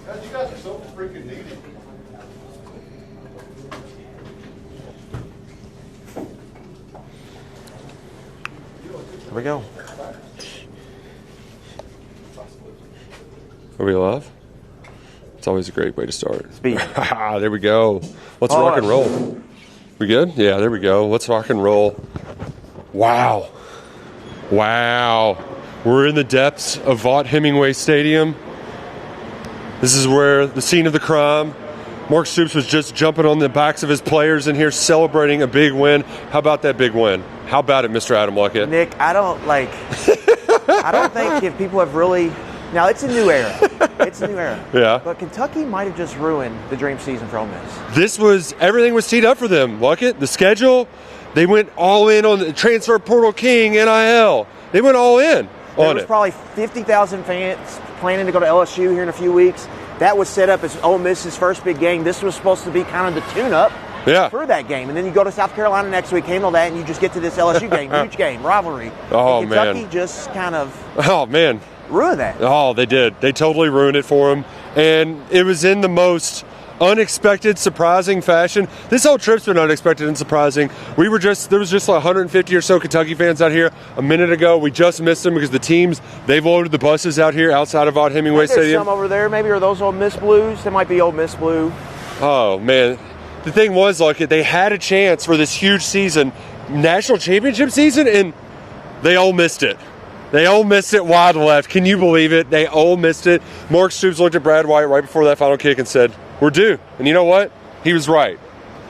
God, you guys are so freaking needy. Here we go. Are we live? It's always a great way to start. Speed. There we go. Let's rock and roll. We good? Yeah, there we go. Let's rock and roll. Wow. Wow. We're in the depths of Vaught Hemingway Stadium. This is where the scene of the crime. Mark Stoops was just jumping on the backs of his players in here celebrating a big win. How about that big win? How about it, Mr. Adam Luckett? Nick, I don't think if people have really... Now, it's a new era. It's a new era. Yeah. But Kentucky might have just ruined the dream season for Ole Miss. Everything was teed up for them, Luckett. The schedule, they went all in on the transfer portal king, NIL. They went all in on it. There was probably 50,000 fans planning to go to LSU here in a few weeks. That was set up as Ole Miss's first big game. This was supposed to be kind of the tune-up for that game. And then you go to South Carolina next week, handle that, and you just get to this LSU game, huge game, rivalry. Oh, and Kentucky just kind of ruined that. Oh, they did. They totally ruined it for them. And it was in the most unexpected, surprising fashion. This whole trip's been unexpected and surprising. There was just like 150 or so Kentucky fans out here a minute ago. We just missed them because the teams, they've loaded the buses out here outside of Vaught Hemingway Stadium. There's some over there. Maybe are those Ole Miss Blues? They might be Ole Miss Blue. Oh, man. The thing was, like, they had a chance for this huge season, national championship season, and they all missed it. They all missed it wide left. Can you believe it? They all missed it. Mark Stoops looked at Brad White right before that final kick and said, "We're due." And you know what? He was right.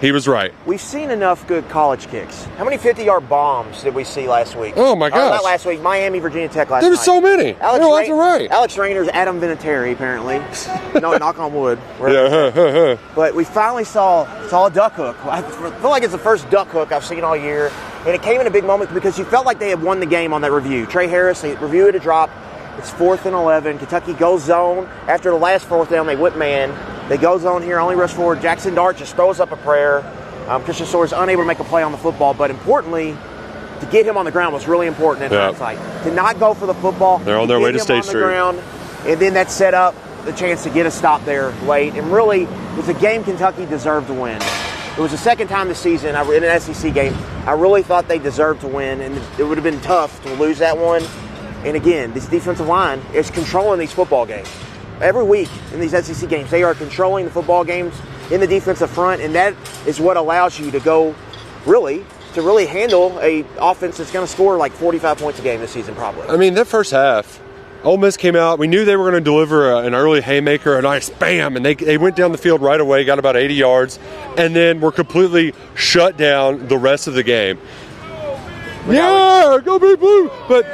He was right. We've seen enough good college kicks. How many 50-yard bombs did we see last week? Oh, my gosh. Not last week. Miami, Virginia Tech last night. There were so many. Alex right. Alex Rainer's Adam Vinatieri, apparently. No, knock on wood. Yeah. But we finally saw a duck hook. I feel like it's the first duck hook I've seen all year. And it came in a big moment because you felt like they had won the game on that review. Trey Harris, they review it a drop. It's 4th and 11. Kentucky goes zone. After the last fourth down, they went man. They go zone here, only rush forward. Jackson Dart just throws up a prayer. Christian Soares unable to make a play on the football, but importantly, to get him on the ground was really important in hindsight. To not go for the football. They're on their way to State Street. Ground, and then that set up the chance to get a stop there late. And really, it was a game Kentucky deserved to win. It was the second time this season in an SEC game. I really thought they deserved to win, and it would have been tough to lose that one. And again, this defensive line is controlling these football games. Every week in these SEC games, they are controlling the football games in the defensive front, and that is what allows you to go really handle a offense that's going to score like 45 points a game this season probably. I mean, that first half, Ole Miss came out. We knew they were going to deliver an early haymaker, a nice bam, and they went down the field right away, got about 80 yards, and then were completely shut down the rest of the game. Go Big Blue! But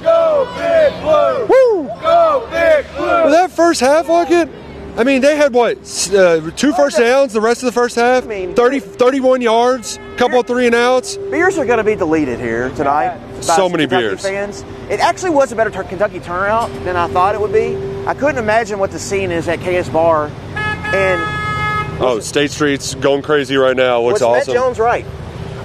Go Big Blue! Woo! Go Big Blue! That first half, Luckett, I mean, they had, 2 first downs the rest of the first half? 31 yards, couple of 3-and-outs. Beers are going to be deleted here tonight. So many Kentucky beers. Fans. It actually was a better Kentucky turnout than I thought it would be. I couldn't imagine what the scene is at KS Bar. And State Street's going crazy right now. Looks awesome. Matt Jones right?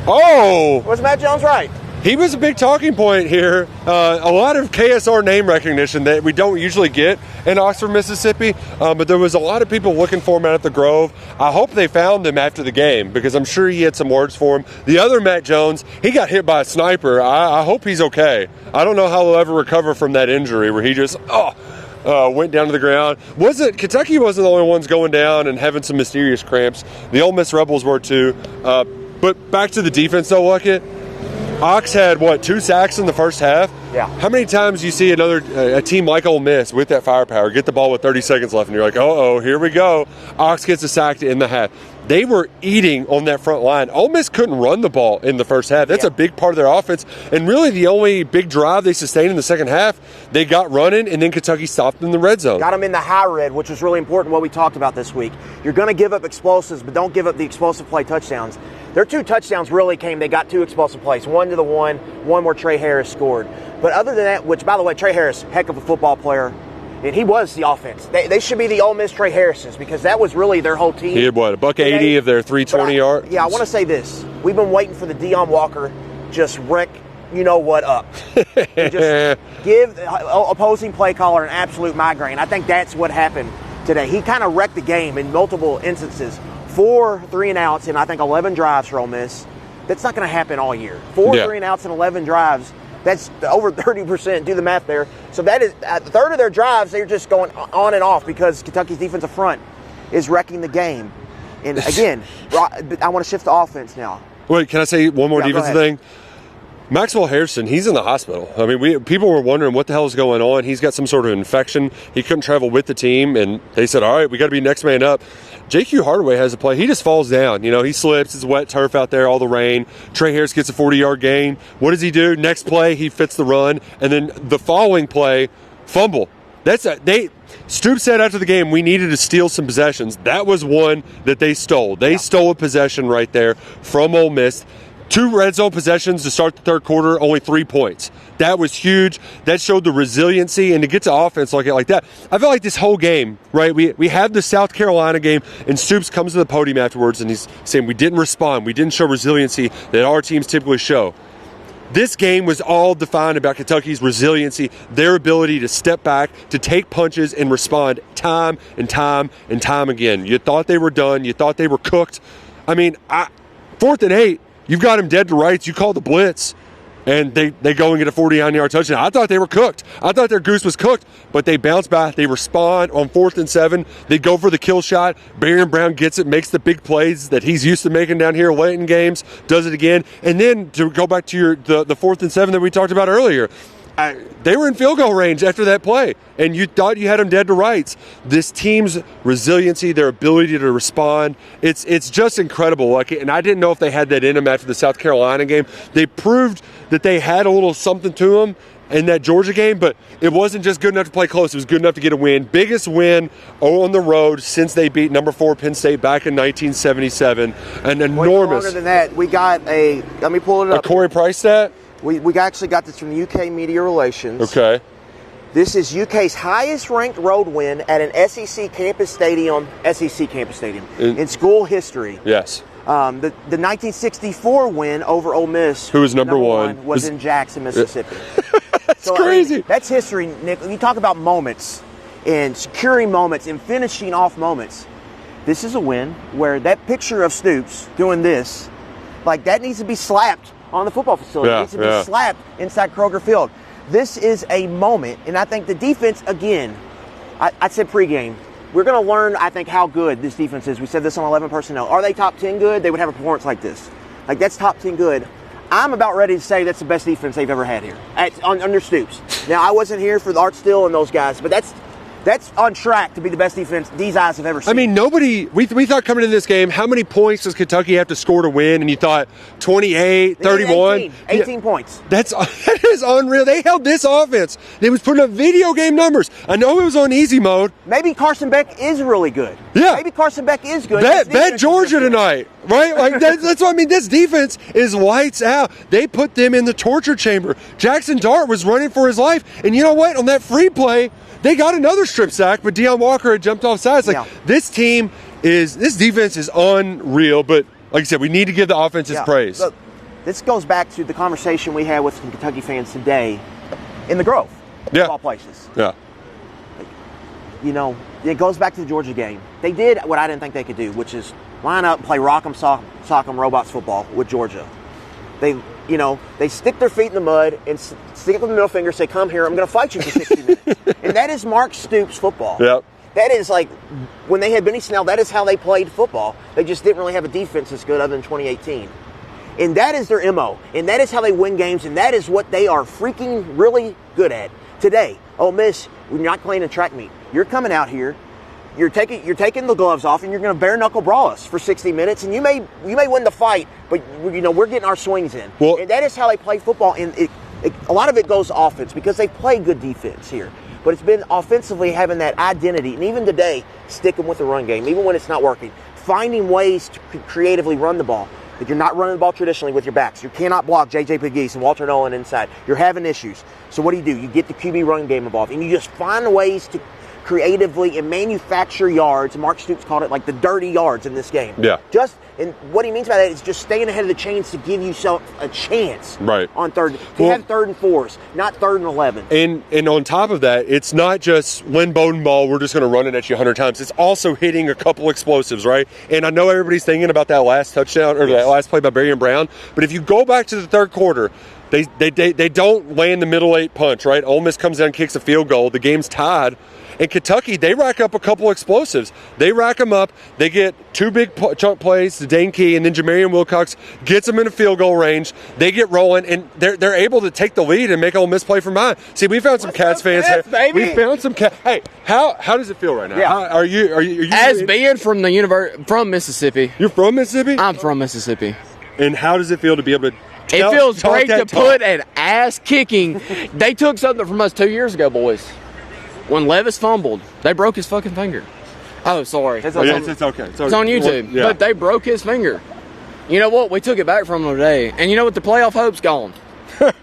Was Matt Jones right? He was a big talking point here. A lot of KSR name recognition that we don't usually get in Oxford, Mississippi, but there was a lot of people looking for him out at the Grove. I hope they found him after the game because I'm sure he had some words for him. The other Matt Jones, he got hit by a sniper. I hope he's okay. I don't know how he'll ever recover from that injury where he just went down to the ground. Kentucky wasn't the only ones going down and having some mysterious cramps. The Ole Miss Rebels were too. But back to the defense though, Luckett. Ox had, 2 sacks in the first half? Yeah. How many times do you see a team like Ole Miss with that firepower get the ball with 30 seconds left and you're like, here we go. Ox gets a sack in the half. They were eating on that front line. Ole Miss couldn't run the ball in the first half. That's a big part of their offense. And really the only big drive they sustained in the second half, they got running, and then Kentucky stopped in the red zone. Got them in the high red, which was really important, what we talked about this week. You're going to give up explosives, but don't give up the explosive play touchdowns. Their 2 touchdowns really came, they got 2 explosive plays. One to the one where Trey Harris scored. But other than that, which, by the way, Trey Harris, heck of a football player, and he was the offense. They should be the Ole Miss Trey Harrisons because that was really their whole team. He had, $180 of their 320 yards? Yeah, I want to say this. We've been waiting for the Deion Walker just wreck you-know-what up. And just give the opposing play caller an absolute migraine. I think that's what happened today. He kind of wrecked the game in multiple instances. 4 3-and-outs and I think 11 drives for Ole Miss. That's not going to happen all year. 4 3-and-outs and 11 drives. That's over 30%. Do the math there. So that is a third of their drives. They're just going on and off because Kentucky's defensive front is wrecking the game. And again, I want to shift to offense now. Wait, can I say one more defensive thing? Maxwell Harrison, he's in the hospital. I mean, people were wondering what the hell is going on. He's got some sort of infection. He couldn't travel with the team, and they said, all right, we got to be next man up. JQ Hardaway has a play. He just falls down. You know, he slips. It's wet turf out there, all the rain. Trey Harris gets a 40-yard gain. What does he do? Next play, he fits the run. And then the following play, fumble. Stoops said after the game, we needed to steal some possessions. That was one that they stole. They stole a possession right there from Ole Miss. 2 red zone possessions to start the third quarter, only 3 points. That was huge. That showed the resiliency, and to get to offense like that. I feel like this whole game, right, we had the South Carolina game, and Stoops comes to the podium afterwards, and he's saying we didn't respond. We didn't show resiliency that our teams typically show. This game was all defined about Kentucky's resiliency, their ability to step back, to take punches and respond time and time and time again. You thought they were done. You thought they were cooked. I mean, 4th and 8, you've got him dead to rights. You call the blitz, and they go and get a 49-yard touchdown. I thought they were cooked. I thought their goose was cooked, but they bounce back. They respond on 4th and 7. They go for the kill shot. Barron Brown gets it, makes the big plays that he's used to making down here late in games, does it again. And then to go back to the 4th and 7 that we talked about earlier, they were in field goal range after that play, and you thought you had them dead to rights. This team's resiliency, their ability to respond, it's just incredible. And I didn't know if they had that in them after the South Carolina game. They proved that they had a little something to them in that Georgia game, but it wasn't just good enough to play close. It was good enough to get a win. Biggest win on the road since they beat number 4 Penn State back in 1977. An enormous. Longer than that, we got let me pull it up. A Corey Price stat? We actually got this from UK Media Relations. Okay. This is UK's highest-ranked road win at an SEC campus stadium in school history. Yes. The 1964 win over Ole Miss, who was number one, was in Jackson, Mississippi. That's crazy. That's history, Nick. When you talk about moments and securing moments and finishing off moments, this is a win where that picture of Stoops doing this, like that needs to be slapped on the football facility. It needs to be slapped inside Kroger Field. This is a moment, and I think the defense, again, I said pregame, we're going to learn, I think, how good this defense is. We said this on 11 personnel. Are they top 10 good? They would have a performance like this. Like, that's top 10 good. I'm about ready to say that's the best defense they've ever had here under Stoops. Now, I wasn't here for the Art Still and those guys, but that's on track to be the best defense these eyes have ever seen. I mean, we thought coming into this game, how many points does Kentucky have to score to win? And you thought 28, 31. 18 points. That is unreal. They held this offense. They was putting up video game numbers. I know it was on easy mode. Maybe Carson Beck is really good. Yeah. Maybe Carson Beck is good. Bet Georgia tonight, right? Like that's what I mean. This defense is lights out. They put them in the torture chamber. Jackson Dart was running for his life. And you know what? On that free play, they got another strip sack, but Deion Walker had jumped off sides. This defense is unreal, but like I said, we need to give the offense its praise. Look, this goes back to the conversation we had with some Kentucky fans today in the Grove, of all places. Yeah. You know, it goes back to the Georgia game. They did what I didn't think they could do, which is line up, play rock'em, sock'em, robots football with Georgia. They stick their feet in the mud and stick up the middle finger and say, come here, I'm going to fight you for 60 minutes. And that is Mark Stoops football. Yep. That is like, when they had Benny Snell, that is how they played football. They just didn't really have a defense that's good other than 2018. And that is their MO. And that is how they win games. And that is what they are freaking really good at. Today, Ole Miss, when you're not playing a track meet, you're coming out here, you're taking the gloves off, and you're going to bare knuckle brawl us for 60 minutes, and you may win the fight, but we're getting our swings in. Well, and that is how they play football. And a lot of it goes offense because they play good defense here. But it's been offensively having that identity, and even today, sticking with the run game, even when it's not working, finding ways to creatively run the ball. If you're not running the ball traditionally with your backs, you cannot block J.J. Pegues and Walter Nolan inside. You're having issues. So what do? You get the QB run game involved, and you just find ways to creatively and manufacture yards. Mark Stoops called it like the dirty yards in this game. Yeah. And what he means by that is just staying ahead of the chains to give yourself a chance on third. To have 3rd and 4s, not 3rd and 11. And on top of that, it's not just Lynn Bowden ball, we're just going to run it at you 100 times. It's also hitting a couple explosives, right? And I know everybody's thinking about that last touchdown or that last play by Berrien Brown, but if you go back to the third quarter, they don't land the middle 8 punch, right? Ole Miss comes down and kicks a field goal. The game's tied. And Kentucky, they rack up a couple explosives. They rack them up. They get 2 big chunk plays to Dane Key, and then Jamarian Wilcox gets them in a field goal range. They get rolling, and they're able to take the lead and make Ole Miss play from mine. See, we found some Cats fans. We found some Cats. Hey, how does it feel right now? Yeah. Are you as being from the from Mississippi? You're from Mississippi? I'm from Mississippi. And how does it feel to be able to? It feels great to put an ass kicking. They took something from us 2 years ago, boys. When Levis fumbled, they broke his fucking finger. Oh, sorry. It's okay. It's on YouTube. Yeah. But they broke his finger. You know what? We took it back from them today. And you know what? The playoff hope's gone.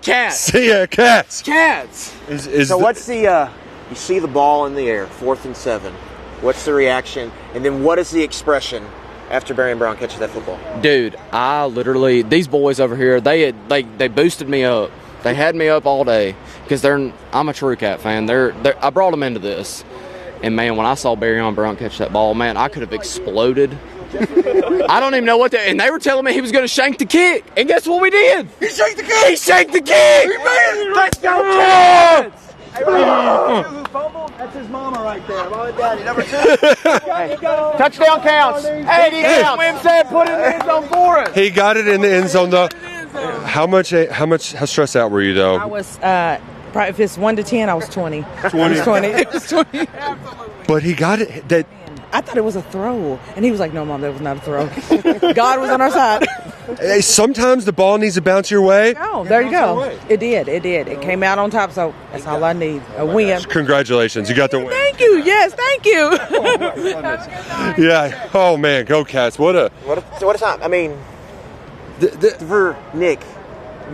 Cats. See ya, Cats. Cats. So what's the, you see the ball in the air, 4th and 7. What's the reaction? And then what is the expression after Berrien Brown catches that football? Dude, I literally, these boys over here, they boosted me up. They had me up all day because I'm a true Cat fan. I brought them into this. And, man, when I saw Berrien Brown catch that ball, man, I could have exploded. I don't even know what and they were telling me he was going to shank the kick. And guess what we did? He shanked the kick! He shanked the kick! He made it! Let's go, Cats! Hey, who fumbled? That's his mama right there. Mom and Daddy, number 2. Touchdown counts. 80 counts. Wim said put it in the end zone for us. He got it in the end zone, though. How stressed out were you, though? I was, probably if it's 1 to 10, I was 20. 20. It was 20. But he got it. I thought it was a throw. And he was like, no, Mom, that was not a throw. God was on our side. Sometimes the ball needs to bounce your way. Oh, there you go. It did. It came out on top, so that's all I need. A win. Congratulations. You got the win. Thank you. Yes, thank you. Yeah. Oh, man. Go Cats. What a time. I mean, for Nick,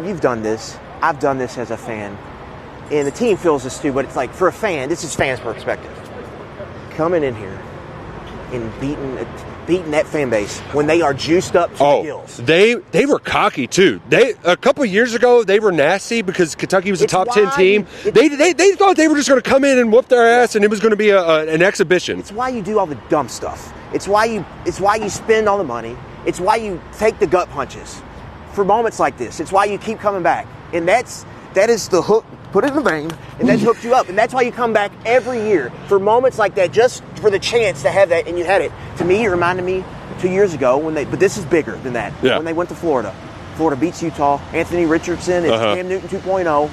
you've done this. I've done this as a fan. And the team feels this too, but it's like, for a fan, this is fans' perspective. Coming in here and beating that fan base when they are juiced up to the gills. They were cocky too. A couple years ago they were nasty because Kentucky was a top 10 team. They thought they were just going to come in and whoop their ass and it was going to be an exhibition. It's why you do all the dumb stuff. It's why you spend all the money. It's why you take the gut punches for moments like this. It's why you keep coming back, and that is the hook. Put it in the vein, and that hooked you up. And that's why you come back every year for moments like that, just for the chance to have that, and you had it. To me, it reminded me 2 years ago but this is bigger than that. Yeah. When they went to Florida. Florida beats Utah, Anthony Richardson and Cam Newton 2.0,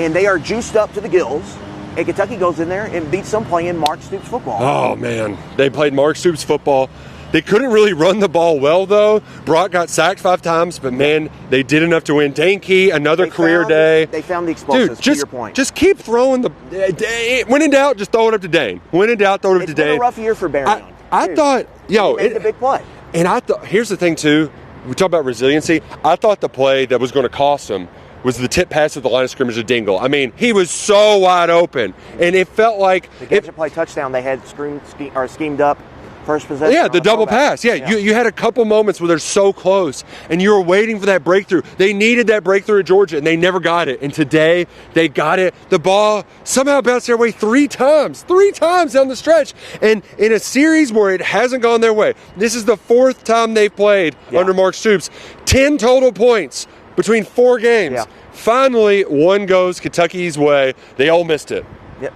and they are juiced up to the gills, and Kentucky goes in there and beats them playing Mark Stoops football. Oh, man. They played Mark Stoops football. They couldn't really run the ball well, though. Brock got sacked 5 times, but, man, they did enough to win. Dane Key, another career day. They found the explosives, Dude, to your point. Just keep throwing when in doubt, just throw it up to Dane. When in doubt, throw it up to Dane. It's been a rough year for Berrien. I thought, he made the big play. And I thought, here's the thing, too. We talk about resiliency. I thought the play that was going to cost him was the tip pass at the line of scrimmage to Dingle. I mean, he was so wide open, and it felt like the catch and play touchdown they had schemed up. First possession. Yeah, the double pass. Yeah, you had a couple moments where they're so close, and you were waiting for that breakthrough. They needed that breakthrough at Georgia, and they never got it. And today, they got it. The ball somehow bounced their way 3 times down the stretch. And in a series where it hasn't gone their way, this is the 4th time they've played under Mark Stoops. 10 total points between 4 games. Yeah. Finally, one goes Kentucky's way. They all missed it. Yep.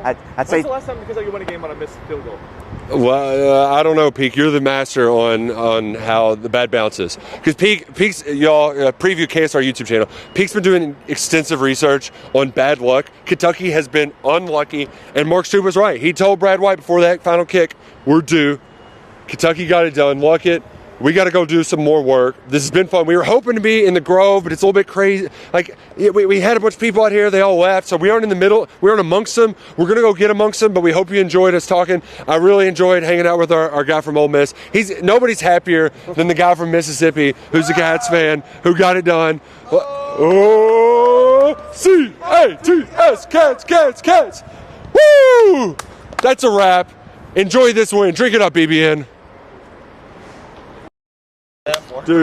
I'd say. When's the last time Kentucky won a game on a missed field goal? Well, I don't know, Peak. You're the master on how the bad bounces. Because Peak's, y'all, preview KSR YouTube channel. Peak's been doing extensive research on bad luck. Kentucky has been unlucky, and Mark Stoops was right. He told Brad White before that final kick, we're due. Kentucky got it done. Luckett. We got to go do some more work. This has been fun. We were hoping to be in the Grove, but it's a little bit crazy. Like, we had a bunch of people out here. They all left, so we aren't in the middle. We aren't amongst them. We're going to go get amongst them, but we hope you enjoyed us talking. I really enjoyed hanging out with our guy from Ole Miss. Nobody's happier than the guy from Mississippi who's a Cats fan, who got it done. Oh, C-A-T-S, Cats. Woo! That's a wrap. Enjoy this win. Drink it up, BBN. Dude.